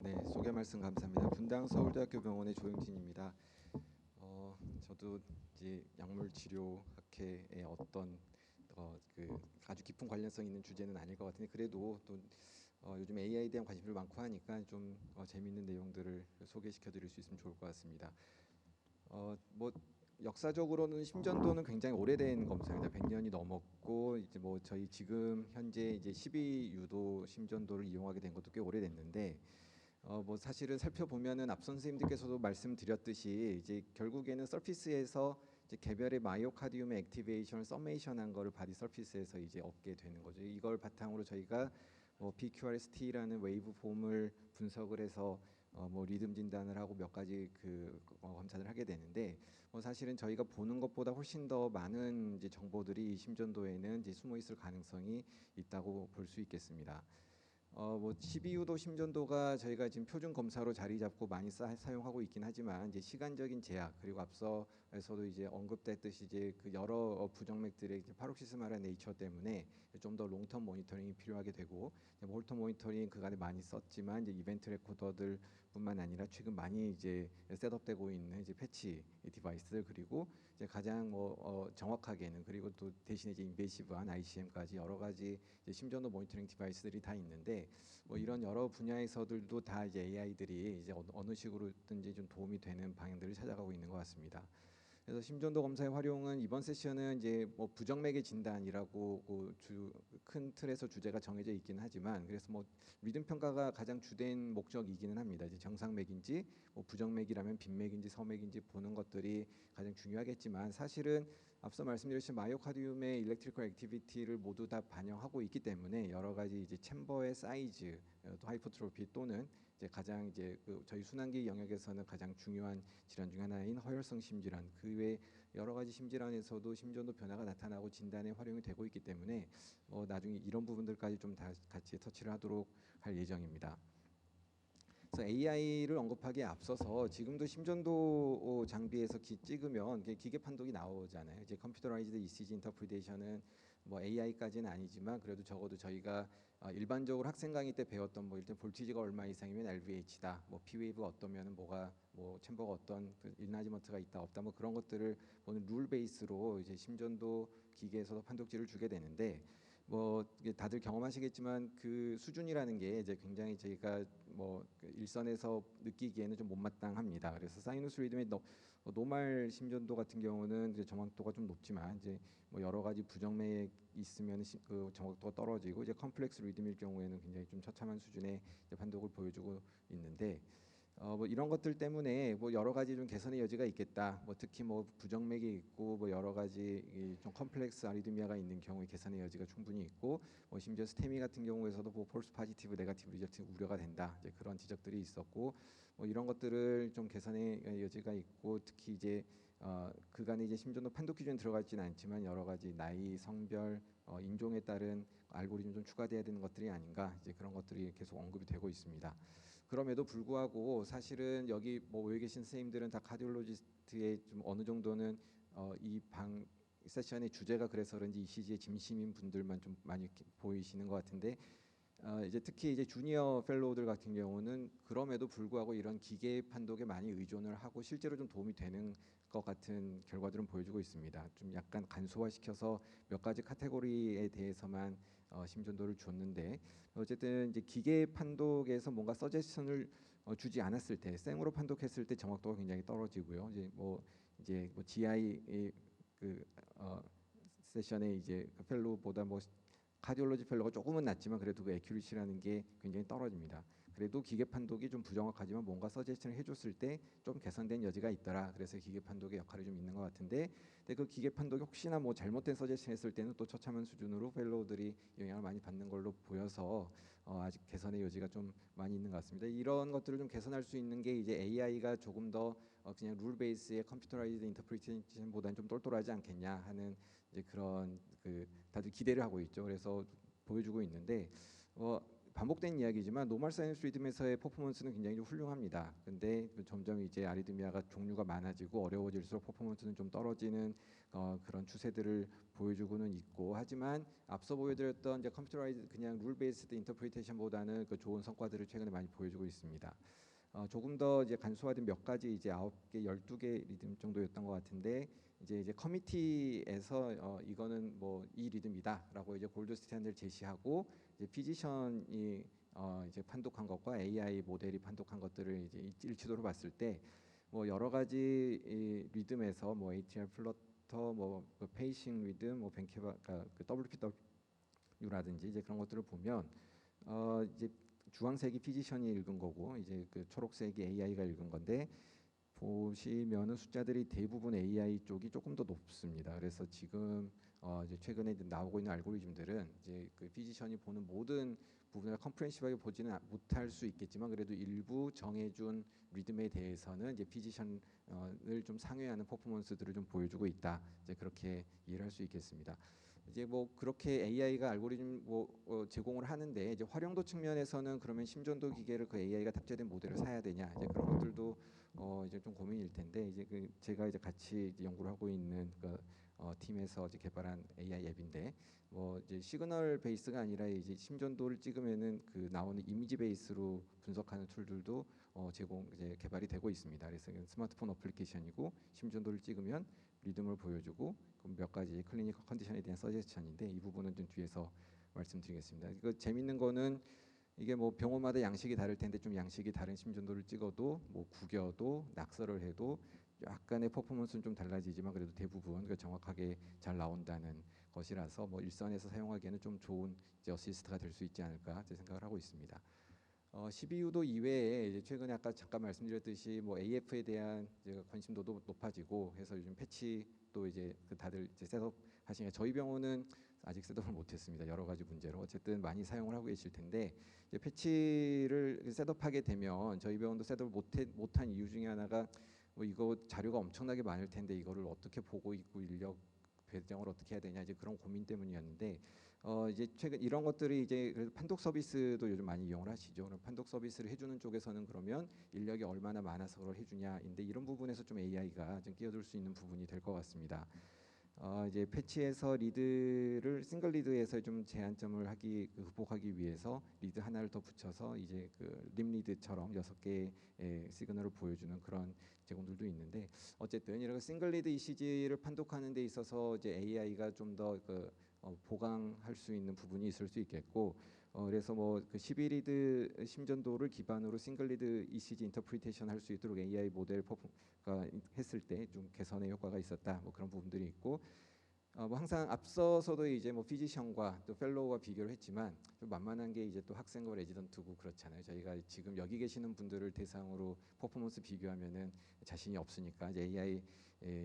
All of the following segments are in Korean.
네, 소개 말씀 감사합니다. 분당 서울대학교 병원의 조영진입니다. 저도 이제 약물 치료학회의 어떤 그 아주 깊은 관련성 있는 주제는 아닐 것 같은데 그래도 또 요즘 AI에 대한 관심도 많고 하니까 좀 재미있는 내용들을 소개시켜 드릴 수 있으면 좋을 것 같습니다. 뭐 역사적으로는 심전도는 굉장히 오래된 검사입니다. 100년이 넘었고 이제 뭐 저희 지금 현재 이제 12유도 심전도를 이용하게 된 것도 꽤 오래됐는데 뭐 사실은 살펴보면은 앞선 선생님들께서도 말씀드렸듯이 이제 결국에는 서피스에서 이제 개별의 마이오카디움의 액티베이션을 서메이션한 거를 바디 서피스에서 이제 얻게 되는 거죠. 이걸 바탕으로 저희가 뭐 PQRST라는 웨이브 폼을 분석을 해서 뭐 리듬 진단을 하고 몇 가지 검사를 하게 되는데 뭐 사실은 저희가 보는 것보다 훨씬 더 많은 이제 정보들이 심전도에는 이제 숨어 있을 가능성이 있다고 볼 수 있겠습니다. 뭐 12유도 심전도가 저희가 지금 표준 검사로 자리 잡고 많이 사용하고 있긴 하지만 이제 시간적인 제약 그리고 앞서에서도 이제 언급됐듯이 이제 그 여러 부정맥들의 이제 파록시스마라 네이처 때문에 좀 더 롱텀 모니터링이 필요하게 되고 홀텀 모니터링 그간에 많이 썼지만 이제 이벤트 레코더들뿐만 아니라 최근 많이 이제 셋업되고 있는 이제 패치 디바이스들 그리고 이제 가장 정확하게는 그리고 또 대신에 이제 인베이시브한 ICM까지 여러 가지 이제 심전도 모니터링 디바이스들이 다 있는데 뭐 이런 여러 분야에서들도 다 이제 AI들이 이제 어느 식으로든지 좀 도움이 되는 방향들을 찾아가고 있는 것 같습니다. 그래서 심전도 검사의 활용은 이번 세션은 이제 뭐 부정맥의 진단이라고 큰 틀에서 주제가 정해져 있기는 하지만 그래서 뭐 리듬 평가가 가장 주된 목적이기는 합니다. 이제 정상맥인지 뭐 부정맥이라면 빈맥인지 서맥인지 보는 것들이 가장 중요하겠지만 사실은 앞서 말씀드렸듯이 마이오카디움의 일렉트리컬 액티비티를 모두 다 반영하고 있기 때문에 여러 가지 이제 챔버의 사이즈, 또 하이퍼트로피 또는 이제 가장 이제 저희 순환기 영역에서는 가장 중요한 질환 중 하나인 허혈성 심질환 그 외 여러 가지 심질환에서도 심전도 변화가 나타나고 진단에 활용이 되고 있기 때문에 나중에 이런 부분들까지 좀 다 같이 터치를 하도록 할 예정입니다. 그래서 AI를 언급하기에 앞서서 지금도 심전도 장비에서 찍으면 기계 판독이 나오잖아요. 이제 컴퓨터라이즈드 ECG 인터프리테이션은 뭐 AI까지는 아니지만 그래도 적어도 저희가 일반적으로 학생 강의 때 배웠던 뭐 일단 볼티지가 얼마 이상이면 LVH다, 뭐 P웨이브가 어떠면 뭐가 뭐 챔버가 어떤 인하지먼트가 있다 없다 뭐 그런 것들을 보는 룰 베이스로 이제 심전도 기계에서도 판독지를 주게 되는데 뭐 다들 경험하시겠지만 그 수준이라는 게 이제 굉장히 저희가 뭐 일선에서 느끼기에는 좀 못마땅합니다. 그래서 사이누스 리듬의 노말 심전도 같은 경우는 이제 정확도가 좀 높지만 이제 뭐 여러 가지 부정맥 있으면 그 정확도가 떨어지고 이제 컴플렉스 리듬일 경우에는 굉장히 좀 처참한 수준의 판독을 보여주고 있는데 뭐 이런 것들 때문에 뭐 여러 가지 좀 개선의 여지가 있겠다. 뭐 특히 뭐 부정맥이 있고 뭐 여러 가지 좀 컴플렉스 아리드미아가 있는 경우에 개선의 여지가 충분히 있고 뭐 심지어 스테미 같은 경우에서도 뭐 폴스 파지티브 네가티브 리저트 우려가 된다. 이제 그런 지적들이 있었고 뭐 이런 것들을 좀 개선의 여지가 있고 특히 이제 그간에 이제 심전도 판독 기준에 들어가지는 않지만 여러 가지 나이, 성별, 인종에 따른 알고리즘 좀 추가돼야 되는 것들이 아닌가 이제 그런 것들이 계속 언급이 되고 있습니다. 그럼에도 불구하고 사실은 여기 뭐 모여 계신 선생님들은 다 카디올로지스트의 좀 어느 정도는 이 방 세션의 주제가 그래서 그런지 ECG에 진심인 분들만 좀 많이 보이시는 것 같은데 이제 특히 이제 주니어 펠로우들 같은 경우는 그럼에도 불구하고 이런 기계 판독에 많이 의존을 하고 실제로 좀 도움이 되는 것 같은 결과들은 보여주고 있습니다. 좀 약간 간소화시켜서 몇 가지 카테고리에 대해서만 심전도를 줬는데 어쨌든 이제 기계 판독에서 뭔가 서제션을 주지 않았을 때 생으로 판독했을 때 정확도가 굉장히 떨어지고요. 이제 뭐 GI 그 세션에 이제 그 펠로우보다 뭐 카디올로지 펠로가 조금은 낮지만 그래도 그 에큐리시라는 게 굉장히 떨어집니다. 그래도 기계 판독이 좀 부정확하지만 뭔가 서제션을 해줬을 때 좀 개선된 여지가 있더라. 그래서 기계 판독의 역할이 좀 있는 것 같은데, 근데 그 기계 판독이 혹시나 뭐 잘못된 서제션 했을 때는 또 처참한 수준으로 펠로우들이 영향을 많이 받는 걸로 보여서 아직 개선의 여지가 좀 많이 있는 것 같습니다. 이런 것들을 좀 개선할 수 있는 게 이제 AI가 조금 더 그냥 룰 베이스의 컴퓨터라이즈드 인터프리테이션보다는 좀 똘똘하지 않겠냐 하는 이제 그런 다들 기대를 하고 있죠. 그래서 보여주고 있는데 반복된 이야기지만 노멀 사이너스 리듬에서의 퍼포먼스는 굉장히 좀 훌륭합니다. 근데 점점 이제 아리드미아가 종류가 많아지고 어려워질수록 퍼포먼스는 좀 떨어지는 그런 추세들을 보여주고는 있고, 하지만 앞서 보여드렸던 이제 컴퓨터라이즈 그냥 룰 베이스드 인터프리테이션보다는 그 좋은 성과들을 최근에 많이 보여주고 있습니다. 조금 더 이제 간소화된 몇 가지 이제 9개, 12개 리듬 정도였던 것 같은데, 이제 커미티에서 이거는 뭐 이 리듬이다라고 이제 골드 스탠드를 제시하고, 이제 피지션이 이제 판독한 것과 AI 모델이 판독한 것들을 이제 일치도로 봤을 때, 뭐 여러 가지 이 리듬에서 뭐 ATR 플러터, 뭐그 페이싱 리듬, 뭐 벤케바, 그 WPW라든지 이제 그런 것들을 보면 이제 주황색이 피지션이 읽은 거고, 이제 그 초록색이 AI가 읽은 건데, 보시면은 숫자들이 대부분 AI 쪽이 조금 더 높습니다. 그래서 지금 이제 최근에 나오고 있는 알고리즘들은 이제 그 피지션이 보는 모든 부분을 컴프레hen시브하게 보지는 못할 수 있겠지만, 그래도 일부 정해준 리듬에 대해서는 이제 피지션을 좀 상회하는 퍼포먼스들을 좀 보여주고 있다. 이제 그렇게 이해를 할 수 있겠습니다. 이제 뭐 그렇게 AI가 알고리즘 제공을 하는데, 이제 활용도 측면에서는 그러면 심전도 기계를 그 AI가 탑재된 모델을 사야 되냐, 이제 그런 것들도 이제 좀 고민일 텐데, 이제 그 제가 이제 같이 이제 연구를 하고 있는 그 팀에서 이제 개발한 AI 앱인데, 뭐 이제 시그널 베이스가 아니라 이제 심전도를 찍으면은 그 나오는 이미지 베이스로 분석하는 툴들도 제공 이제 개발이 되고 있습니다. 그래서 스마트폰 어플리케이션이고, 심전도를 찍으면 리듬을 보여주고, 몇 가지 클리니컬 컨디션에 대한 서제스천인데, 이 부분은 좀 뒤에서 말씀드리겠습니다. 이거 재밌는 거는 이게 뭐 병원마다 양식이 다를 텐데, 좀 양식이 다른 심전도를 찍어도 뭐 구겨도 낙서를 해도 약간의 퍼포먼스는 좀 달라지지만, 그래도 대부분 정확하게 잘 나온다는 것이라서 뭐 일선에서 사용하기에는 좀 좋은 이제 어시스트가 될 수 있지 않을까 생각을 하고 있습니다. CPU도 이외에 이제 최근에 아까 잠깐 말씀드렸듯이 뭐 AF에 대한 이제 관심도도 높아지고 해서 요즘 패치도 이제 다들 이제 셋업 하시니까, 저희 병원은 아직 셋업을 못했습니다. 여러 가지 문제로. 어쨌든 많이 사용을 하고 계실 텐데, 이제 패치를 셋업하게 되면 저희 병원도 셋업을 못한 이유 중에 하나가, 뭐 이거 자료가 엄청나게 많을 텐데 이거를 어떻게 보고 있고 인력 배정을 어떻게 해야 되냐, 이제 그런 고민 때문이었는데, 이제 최근 이런 것들이 이제 판독 서비스도 요즘 많이 이용을 하시죠. 그럼 판독 서비스를 해주는 쪽에서는 그러면 인력이 얼마나 많아서 그걸 해주냐인데, 이런 부분에서 좀 AI가 좀 끼어들 수 있는 부분이 될 것 같습니다. 이제 패치에서 리드를 싱글 리드에서 좀 제한점을 극복하기 위해서 리드 하나를 더 붙여서 이제 립 리드처럼 6개의 시그널을 보여주는 그런 제공들도 있는데, 어쨌든 이런 싱글 리드 ECG를 판독하는 데 있어서 이제 AI가 좀 더 보강할 수 있는 부분이 있을 수 있겠고, 그래서 뭐 그 12리드 심전도를 기반으로 싱글 리드 ECG 인터프리테이션 할 수 있도록 AI 모델 했을 때 좀 개선의 효과가 있었다, 뭐 그런 부분들이 있고, 뭐 항상 앞서서도 이제 뭐 피지션과 또 펠로우와 비교를 했지만, 좀 만만한 게 이제 또 학생과 레지던트고 그렇잖아요. 저희가 지금 여기 계시는 분들을 대상으로 퍼포먼스 비교하면은 자신이 없으니까, 이제 AI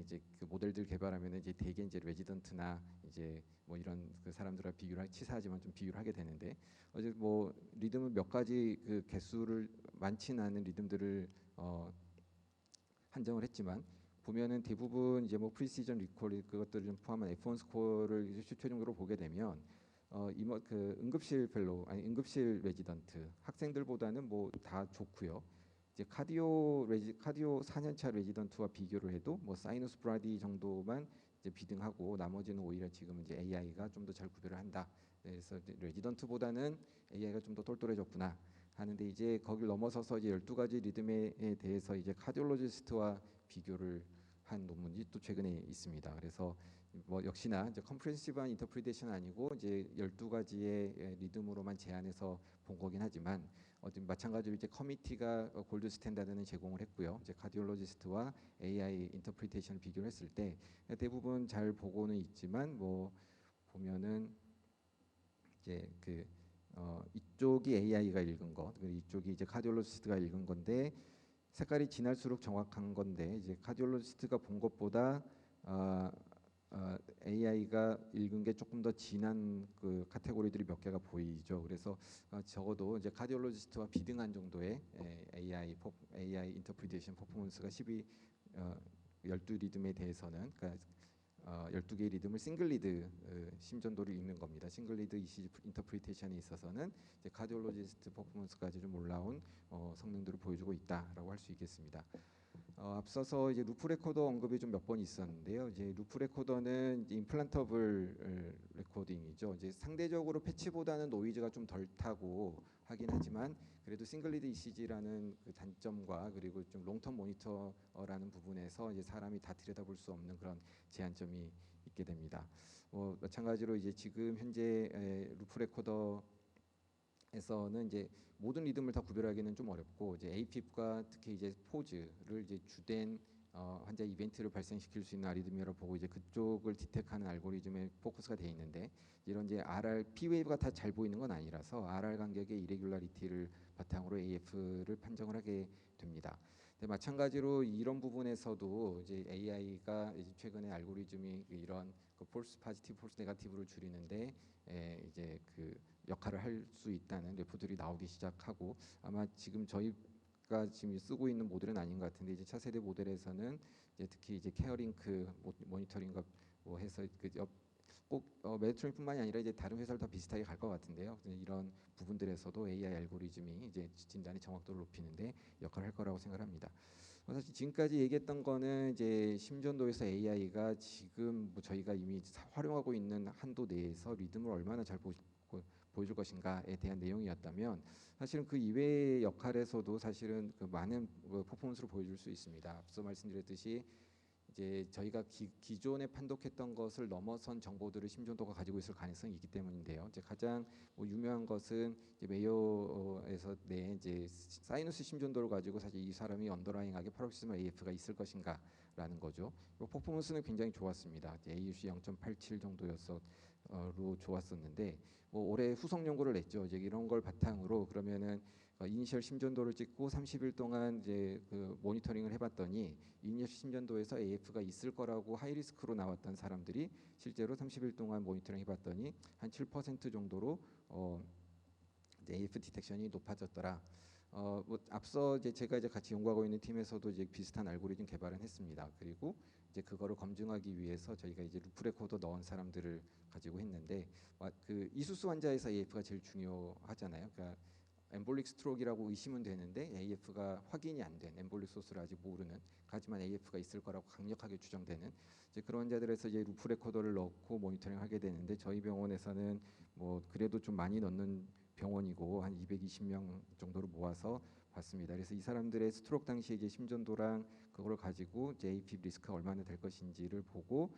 이제 그 모델들 개발하면은 이제 대개 이제 레지던트나 이제 뭐 이런 그 사람들과 비교를 치사하지만 좀 비교를 하게 되는데, 어제 뭐 리듬을 몇 가지 그 개수를 많지는 않은 리듬들을 한정을 했지만, 보면은 대부분 이제 뭐 프리시전 리콜 그것들을 좀 포함한 F1 스코어를 이제 최종적으로 보게 되면 그 응급실 펠로우, 아니 응급실 레지던트 학생들보다는 뭐 다 좋고요. 이제 카디오 4년차 레지던트와 비교를 해도 뭐 사이너스 브라디 정도만 이제 비등하고, 나머지는 오히려 지금 이제 AI가 좀 더 잘 구별을 한다. 그래서 레지던트보다는 AI가 좀 더 똘똘해졌구나 하는데, 이제 거기를 넘어서서 이제 12가지 리듬에 대해서 이제 카디올로지스트와 비교를 한 논문이 또 최근에 있습니다. 그래서 뭐 역시나 이제 컴프레hen시브한 인터프리테이션 아니고 이제 12가지의 리듬으로만 제한해서 본 거긴 하지만, 마찬가지로 이제 커미티가 골드 스탠다드는 제공을 했고요. 이제 카디올로지스트와 AI 인터프리테이션 비교를 했을 때 대부분 잘 보고는 있지만, 뭐 보면은 이제 이쪽이 AI가 읽은 것, 이쪽이 이제 카디올로지스트가 읽은 건데, 색깔이 진할수록 정확한 건데, 이제 카디올로지스트가 본 것보다 AI가 읽은 게 조금 더 진한 그 카테고리들이 몇 개가 보이죠. 그래서 적어도 이제 카디올로지스트와 비등한 정도의 AI 인터프리테이션 퍼포먼스가 12 리듬에 대해서는, 그러니까 12개의 리듬을 싱글 리드 심전도를 읽는 겁니다. 싱글 리드 ECG 인터프리테이션에 있어서는 이제 카디올로지스트 퍼포먼스까지 좀 올라온 성능들을 보여주고 있다라고 할 수 있겠습니다. 앞서서 이제 루프 레코더 언급이 좀 몇 번 있었는데요. 이제 루프 레코더는 이제 임플란터블 레코딩이죠. 이제 상대적으로 패치보다는 노이즈가 좀 덜 타고 하긴 하지만 그래도 싱글리드 ECG라는 그 단점과 그리고 좀 롱텀 모니터라는 부분에서 이제 사람이 다 들여다볼 수 없는 그런 제한점이 있게 됩니다. 마찬가지로 이제 지금 현재 루프 레코더에서는 이제 모든 리듬을 다 구별하기는 좀 어렵고 이제 APIP과 특히 이제 포즈를 이제 주된 환자 이벤트를 발생시킬 수 있는 아리드미아를 보고 이제 그쪽을 디텍하는 알고리즘에 포커스가 돼 있는데 이런 이제 RR P 웨이브가 다 잘 보이는 건 아니라서 RR 간격의 이레귤라리티를 바탕으로 AF를 판정을 하게 됩니다. 근데 마찬가지로 이런 부분에서도 이제 AI가 이제 최근에 알고리즘이 이런 그 폴스 파지티브, 폴스 네거티브를 줄이는데 이제 그 역할을 할 수 있다는 레포들이 나오기 시작하고 아마 지금 저희가 지금 쓰고 있는 모델은 아닌 것 같은데 이제 차세대 모델에서는 이제 특히 이제 케어링크 모니터링과 뭐 해서 꼭 메디트론뿐만이 아니라 이제 다른 회사를 다 비슷하게 갈 것 같은데요. 이런 부분들에서도 AI 알고리즘이 이제 진단의 정확도를 높이는데 역할을 할 거라고 생각합니다. 사실 지금까지 얘기했던 거는 이제 심전도에서 AI가 지금 뭐 저희가 이미 활용하고 있는 한도 내에서 리듬을 얼마나 잘 보여줄 것인가에 대한 내용이었다면 사실은 그 이외의 역할에서도 사실은 그 많은 퍼포먼스를 보여줄 수 있습니다. 앞서 말씀드렸듯이 이제 저희가 기존에 판독했던 것을 넘어선 정보들을 심전도가 가지고 있을 가능성이 있기 때문인데요. 이제 가장 유명한 것은 이제 메이어에서 내 이제 사이누스 심전도를 가지고 사실 이 사람이 언더라잉하게 파록시스멀 AF가 있을 것인가라는 거죠. 퍼포먼스는 굉장히 좋았습니다. AUC 0.87 정도로 좋았었는데 올해 후속 연구를 냈죠. 이제 이런 걸 바탕으로 그러면은 이니셜 심전도를 찍고 30일 동안 이제 그 모니터링을 해봤더니 이니셜 심전도에서 AF가 있을 거라고 하이리스크로 나왔던 사람들이 실제로 30일 동안 모니터링 해봤더니 한 7% 정도로 이제 AF 디텍션이 높아졌더라. 뭐 앞서 이제 제가 이제 같이 연구하고 있는 팀에서도 이제 비슷한 알고리즘 개발을 했습니다. 그리고 이제 그거를 검증하기 위해서 저희가 이제 루프 레코더 넣은 사람들을 가지고 했는데 그 이수수 환자에서 AF가 제일 중요하잖아요. 그러니까 엠볼릭 스트로크라고 의심은 되는데 AF가 확인이 안 된 엠볼릭 소스를 아직 모르는 하지만 AF가 있을 거라고 강력하게 추정되는 이제 그런 환자들에서 이제 루프 레코더를 넣고 모니터링 하게 되는데 저희 병원에서는 뭐 그래도 좀 많이 넣는 병원이고 한 220명 정도를 모아서 봤습니다. 그래서 이 사람들의 스트로크 당시에 이제 심전도랑 그걸 가지고 이제 AP 리스크가 얼마나 될 것인지를 보고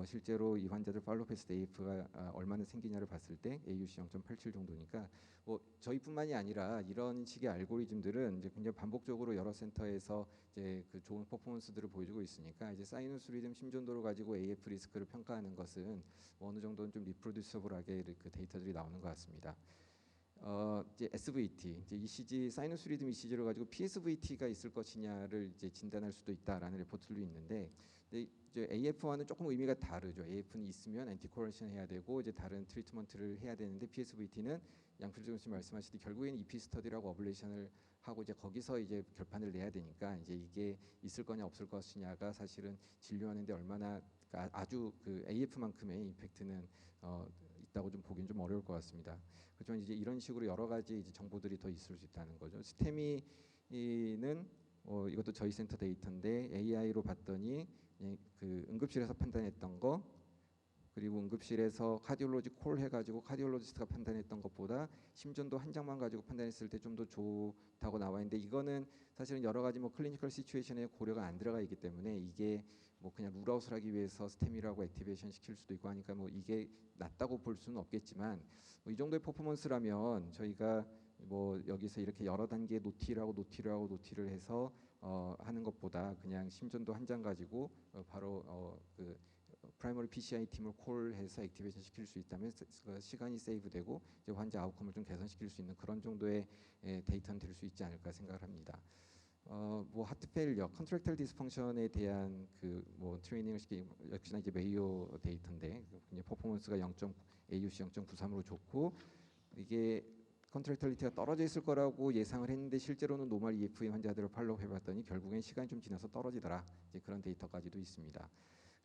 실제로 이 환자들 팔로우했을 때 AF가 얼마나 생기냐를 봤을 때 AUC 0.87 정도니까 뭐 저희뿐만이 아니라 이런 식의 알고리즘들은 이제 굉장히 반복적으로 여러 센터에서 이제 그 좋은 퍼포먼스들을 보여주고 있으니까 이제 사이누스 리듬 심전도를 가지고 AF 리스크를 평가하는 것은 어느 정도는 좀 리프로듀서블하게 그 데이터들이 나오는 것 같습니다. 이제 SVT, 이제 ECG 사이누스 리듬 ECG를 가지고 PSVT가 있을 것이냐를 이제 진단할 수도 있다라는 레포트도 있는데, 근데 이제 AF와는 조금 의미가 다르죠. AF는 있으면 엔티코레이션 해야 되고 이제 다른 트리트먼트를 해야 되는데 PSVT는 양필종 씨 말씀하시듯이 결국에는 EP 스터디라고 어블레이션을 하고 이제 거기서 이제 결판을 내야 되니까 이제 이게 있을 거냐 없을 것이냐가 사실은 진료하는데 얼마나 그러니까 아주 그 AF만큼의 임팩트는 있다고 좀 보기는 좀 어려울 것 같습니다. 그렇지만 이제 이런 식으로 여러 가지 이제 정보들이 더 있을 수 있다는 거죠. 스테미는 이것도 저희 센터 데이터인데 AI로 봤더니 그 응급실에서 판단했던 거 그리고 응급실에서 카디올로지 콜 해가지고 카디올로지스트가 판단했던 것보다 심전도 한 장만 가지고 판단했을 때 좀 더 좋다고 나와 있는데 이거는 사실은 여러 가지 뭐 클리니컬 시츄에이션에 고려가 안 들어가 있기 때문에 이게 뭐 그냥 룰아웃을 하기 위해서 스테미라고 액티베이션 시킬 수도 있고 하니까 뭐 이게 낫다고 볼 수는 없겠지만 뭐 이 정도의 퍼포먼스라면 저희가 뭐 여기서 이렇게 여러 단계 노티를 해서 하는 것보다 그냥 심전도 한 장 가지고 바로 그 프라이머리 PCI 팀을 콜해서 액티베이션 시킬 수 있다면 시간이 세이브되고 이제 환자 아웃컴을 좀 개선시킬 수 있는 그런 정도의 데이터는 될 수 있지 않을까 생각을 합니다. 뭐 하트 페일리어, 컨트랙탈 디스펑션에 대한 그 뭐 트레이닝을 시키 역시나 이제 메이오 데이터인데 퍼포먼스가 AUC 0.93으로 좋고 이게 컨트랙탈리티가 떨어져 있을 거라고 예상을 했는데 실제로는 노멀 EF의 환자들을 팔로우 해봤더니 결국엔 시간이 좀 지나서 떨어지더라. 이제 그런 데이터까지도 있습니다.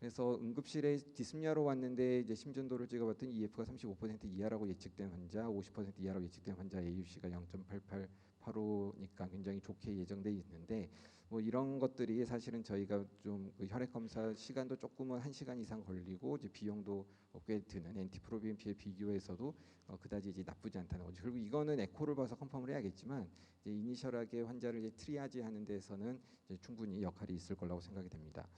그래서 응급실에 디스미아로 왔는데 이제 심전도를 찍어봤더니 EF가 35% 이하라고 예측된 환자, 50% 이하라고 예측된 환자 AUC가 0.8885니까 굉장히 좋게 예정돼 있는데 뭐 이런 것들이 사실은 저희가 좀그 혈액 검사 시간도 조금은 1시간 이상 걸리고 이제 비용도 꽤 드는 엔티프로비엠피에 비교해서도 그다지 이제 나쁘지 않다는 거죠. 그리고 이거는 에코를 봐서 컨펌을 해야겠지만 이제 이니셜하게 환자를 이제 트리아지 하는 데서는 이제 충분히 역할이 있을 거라고 생각이 됩니다.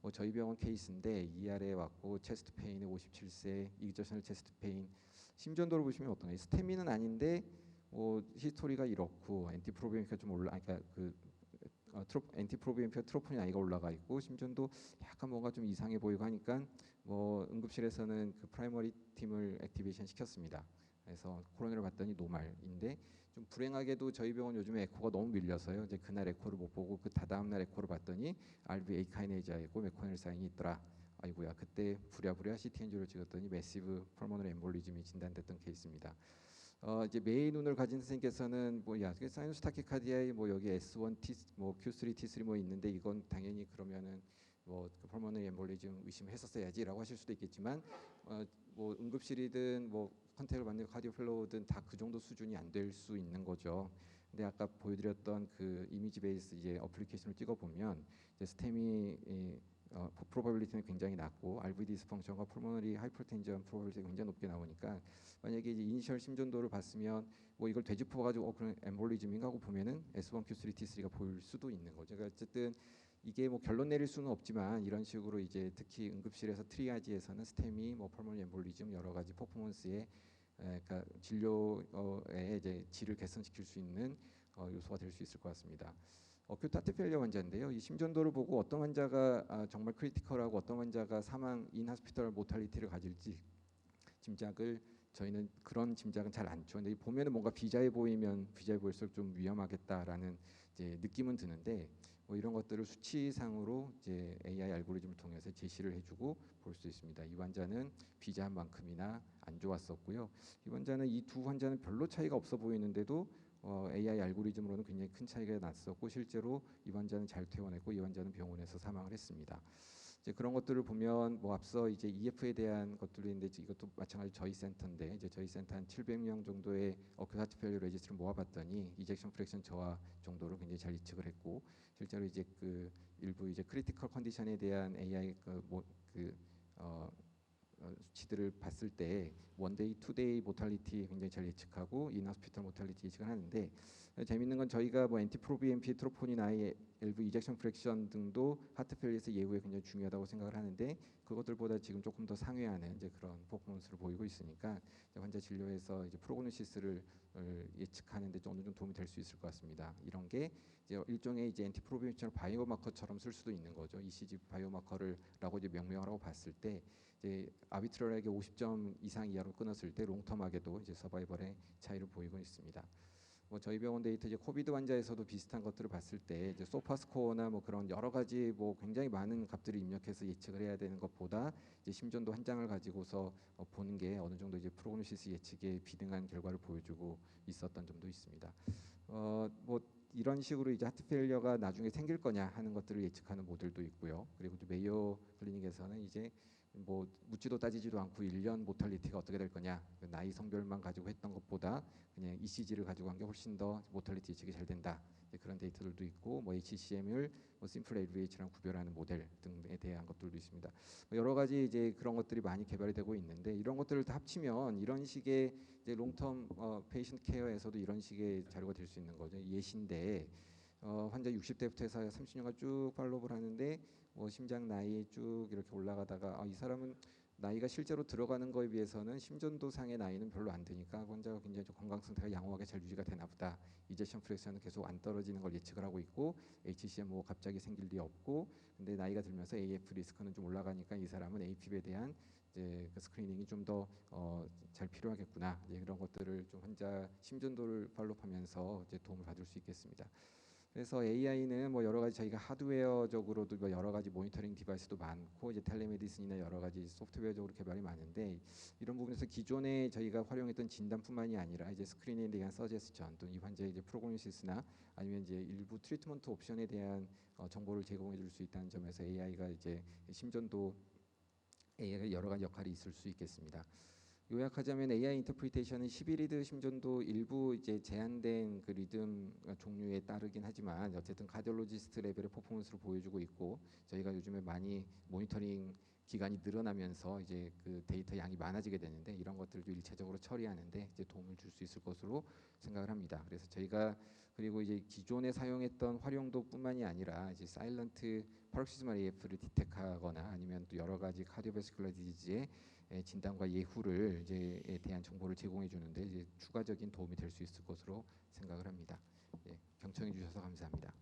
뭐 저희 병원 케이스인데 ER에 왔고 체스트 페인에 57세 이저셔널 체스트 페인 심전도를 보시면 어떤가요? 스테미는 아닌데 뭐 히스토리가 이렇고 엔티프로비엠피가 좀 올라 그러니까 엔티프로비엠피아 트로포닌 아이가 올라가 있고 심전도 약간 뭔가 좀 이상해 보이고 하니까 뭐 응급실에서는 그 프라이머리 팀을 액티베이션 시켰습니다. 그래서 코로나를 봤더니 노말인데 좀 불행하게도 저희 병원 요즘에 에코가 너무 밀려서요. 이제 그날 에코를 못 보고 그 다다음 날 에코를 봤더니 RBA 카이네이즈하고 메코넬 사인이 있더라. 아이고야 그때 부랴부랴 CT 엔지오를 찍었더니 매시브 펄모널 엠볼리즘이 진단됐던 케이스입니다. 이제 메이 눈을 가진 선생님께서는 뭐야 사이너스 타키카디아에 뭐 여기 S1 T 뭐 Q3 T3 뭐 있는데 이건 당연히 그러면은 뭐 펄모널 엠볼리즘 의심했었어야지라고 하실 수도 있겠지만 뭐 응급실이든 뭐 컨택을 받는 카디오 펠로우든 다 그 정도 수준이 안 될 수 있는 거죠. 근데 아까 보여드렸던 그 이미지 베이스 이제 어플리케이션을 찍어 보면 이제 스테미 프로바빌리티는 굉장히 낮고 RVD 디스펑션과 폴모너리 하이퍼텐전 프로바빌리티가 굉장히 높게 나오니까 만약에 이제 이니셜 심전도를 봤으면 뭐 이걸 되짚어가지고 그런 엠볼리즘인가 하고 보면은 S1, Q3, T3가 보일 수도 있는 거죠. 그러니까 어쨌든 이게 뭐 결론 내릴 수는 없지만 이런 식으로 이제 특히 응급실에서 트리아지에서는 스테미, 뭐 펄모널 엠볼리즘 여러 가지 퍼포먼스에 그러니까 진료의 이제 질을 개선시킬 수 있는 요소가 될 수 있을 것 같습니다. 어큐트 하트 페일리어 환자인데요. 이 심전도를 보고 어떤 환자가 정말 크리티컬하고 어떤 환자가 사망 인하스피털 모탈리티를 가질지 짐작을 저희는 그런 짐작은 잘 안 줘. 근데 보면은 뭔가 비자해 보이면 비자해 보일수록 좀 위험하겠다라는 이제 느낌은 드는데 뭐 이런 것들을 수치상으로 이제 AI 알고리즘을 통해서 제시를 해주고 볼 수 있습니다. 이 환자는 비자한 만큼이나 안 좋았었고요. 이 환자는 이 두 환자는 별로 차이가 없어 보이는데도 AI 알고리즘으로는 굉장히 큰 차이가 났었고 실제로 이 환자는 잘 퇴원했고 이 환자는 병원에서 사망을 했습니다. 이제 그런 것들을 보면 뭐 앞서 이제 EF에 대한 것들도 있는데 이것도 마찬가지 저희 센터인데 이제 저희 센터 한 700명 정도의 어큐트 하트 페일리어 레지스트를 모아봤더니 이젝션 프랙션 저하 정도를 굉장히 잘 예측을 했고 실제로 이제 그 일부 이제 크리티컬 컨디션에 대한 AI 수치들을 봤을 때 원데이, 투데이 모탈리티 굉장히 잘 예측하고 인하스피털 모탈리티 예측을 하는데 재밌는 건 저희가 뭐 엔티프로비엠피, 트로포닌 I, LV 이젝션 프랙션 등도 하트 페일리어에서 예후에 굉장히 중요하다고 생각을 하는데 그것들보다 지금 조금 더 상회하는 이제 그런 퍼포먼스를 보이고 있으니까 환자 진료에서 이제 프로그노시스를 예측하는데 어느 정도 도움이 될 수 있을 것 같습니다. 이런 게 이제 일종의 이제 엔티프로비엠피처럼 바이오마커처럼 쓸 수도 있는 거죠. ECG 바이오마커를라고 이제 명명을 하고 봤을 때 이제 아비트럴하게 50점 이상 이하로 끊었을 때 롱텀하게도 이제 서바이벌의 차이를 보이고 있습니다. 뭐 저희 병원 데이터 이제 코비드 환자에서도 비슷한 것들을 봤을 때 이제 소파 스코어나 뭐 그런 여러 가지 뭐 굉장히 많은 값들을 입력해서 예측을 해야 되는 것보다 이제 심전도 한 장을 가지고서 보는 게 어느 정도 이제 프로그노시스 예측에 비등한 결과를 보여주고 있었던 점도 있습니다. 뭐 이런 식으로 이제 하트 페일리어가 나중에 생길 거냐 하는 것들을 예측하는 모델도 있고요. 그리고 또 메이오 클리닉에서는 이제 뭐 묻지도 따지지도 않고 1년 모탈리티가 어떻게 될 거냐 그 나이 성별만 가지고 했던 것보다 그냥 ECG를 가지고 한 게 훨씬 더 모탈리티 예측이 잘 된다 그런 데이터들도 있고 뭐 HCM을 뭐 심플 LVH랑 구별하는 모델 등에 대한 것들도 있습니다. 여러 가지 이제 그런 것들이 많이 개발이 되고 있는데 이런 것들을 다 합치면 이런 식의 이제 롱텀 페이션트 케어에서도 이런 식의 자료가 될 수 있는 거죠. 예시인데 환자 60대부터 해서 30년간 쭉 팔로우를 하는데 뭐 심장 나이 쭉 이렇게 올라가다가 이 사람은 나이가 실제로 들어가는 거에 비해서는 심전도 상의 나이는 별로 안 되니까 환자가 굉장히 좀 건강 상태가 양호하게 잘 유지가 되나 보다. 이제션 프랙션은 계속 안 떨어지는 걸 예측을 하고 있고 HCM 뭐 갑자기 생길 리 없고 근데 나이가 들면서 AF 리스크는 좀 올라가니까 이 사람은 AFib에 대한 이제 그 스크리닝이 좀 더 잘 필요하겠구나. 이제 이런 것들을 좀 환자 심전도를 팔로우하면서 이제 도움을 받을 수 있겠습니다. 그래서 AI는 뭐 여러 가지 저희가 하드웨어적으로도 뭐 여러 가지 모니터링 디바이스도 많고 이제 텔레메디슨이나 여러 가지 소프트웨어적으로 개발이 많은데 이런 부분에서 기존에 저희가 활용했던 진단뿐만이 아니라 이제 스크린에 대한 서제스션 또 이 환자의 이제 프로그노시스나 아니면 이제 일부 트리트먼트 옵션에 대한 정보를 제공해 줄 수 있다는 점에서 AI가 이제 심전도 AI가 여러 가지 역할이 있을 수 있겠습니다. 요약하자면 AI 인터프리테이션은 11리드 심전도 일부 이제 제한된 그 리듬 종류에 따르긴 하지만 어쨌든 카디올로지스트 레벨의 퍼포먼스를 보여주고 있고, 저희가 요즘에 많이 모니터링 기간이 늘어나면서 이제 그 데이터 양이 많아지게 되는데 이런 것들도 일차적으로 처리하는데 이제 도움을 줄 수 있을 것으로 생각을 합니다. 그래서 저희가 그리고 이제 기존에 사용했던 활용도뿐만이 아니라 이제 사일런트 파록시즈말 AF를 디텍하거나 아니면 또 여러 가지 카디오베스큘러 디지즈의 진단과 예후를 이제에 대한 정보를 제공해 주는데 이제 추가적인 도움이 될 수 있을 것으로 생각을 합니다. 예, 경청해 주셔서 감사합니다.